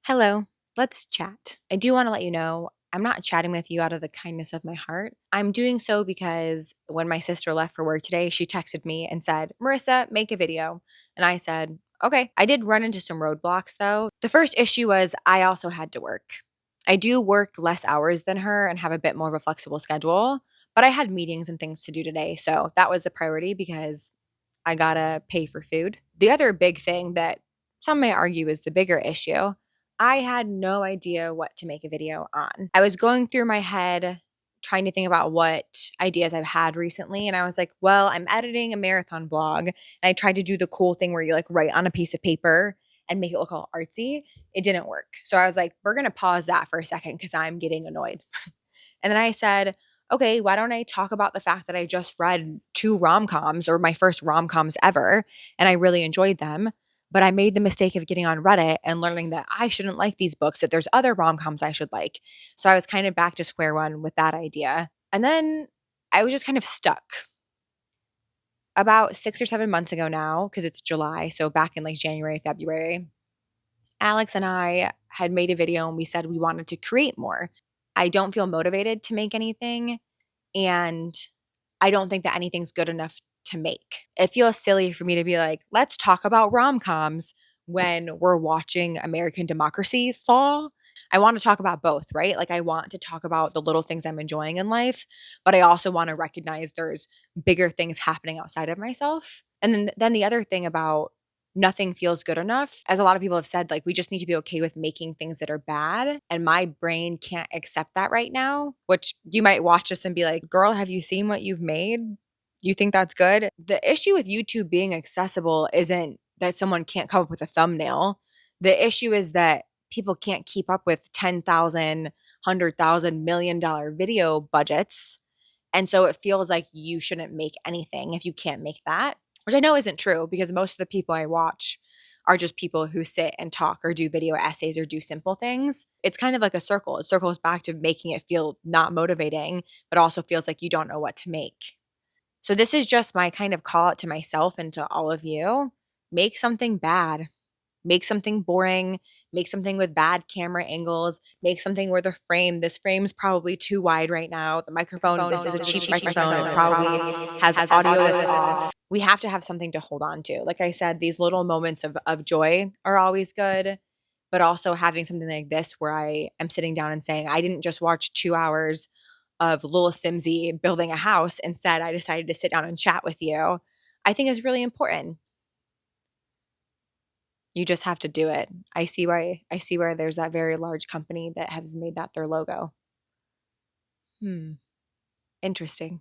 Hello, let's chat. I do want to let you know I'm not chatting with you out of the kindness of my heart. I'm doing so because when my sister left for work today, she texted me and said, Marissa, make a video. And I said, okay. I did run into some roadblocks though. The first issue was I also had to work. I do work less hours than her and have a bit more of a flexible schedule, but I had meetings and things to do today. So that was the priority because I gotta pay for food. The other big thing that some may argue is the bigger issue, I had no idea what to make a video on. I was going through my head trying to think about what ideas I've had recently. And I was like, well, I'm editing a marathon vlog. And I tried to do the cool thing where you like write on a piece of paper and make it look all artsy. It didn't work. So I was like, we're going to pause that for a second because I'm getting annoyed. And then I said, okay, why don't I talk about the fact that I just read two rom coms or my first rom coms ever, and I really enjoyed them. But I made the mistake of getting on Reddit and learning that I shouldn't like these books, that there's other rom coms I should like. So I was kind of back to square one with that idea. And then I was just kind of stuck. About 6 or 7 months ago now, because it's July, so back in like January, February, Alex and I had made a video and we said we wanted to create more. I don't feel motivated to make anything. And I don't think that anything's good enough to make. It feels silly for me to be like, let's talk about rom coms when we're watching American democracy fall. I want to talk about both, right? Like, I want to talk about the little things I'm enjoying in life, but I also want to recognize there's bigger things happening outside of myself. And then the other thing about nothing feels good enough. As a lot of people have said, like, we just need to be okay with making things that are bad. And my brain can't accept that right now, which you might watch this and be like, girl, have you seen what you've made? You think that's good? The issue with YouTube being accessible isn't that someone can't come up with a thumbnail. The issue is that people can't keep up with 10,000, $100,000 million video budgets. And so it feels like you shouldn't make anything if you can't make that, which I know isn't true because most of the people I watch are just people who sit and talk or do video essays or do simple things. It's kind of like a circle. It circles back to making it feel not motivating, but also feels like you don't know what to make. So this is just my kind of call out to myself and to all of you. Make something bad. Make something boring, make something with bad camera angles, make something where this frame's probably too wide right now. The microphone, this is a cheap microphone. It probably has audio that's off. We have to have something to hold on to. Like I said, these little moments of joy are always good, but also having something like this where I am sitting down and saying, I didn't just watch 2 hours of Lil Simsy building a house. Instead, I decided to sit down and chat with you. I think is really important. You just have to do it. I see where there's that very large company that has made that their logo. Hmm, interesting.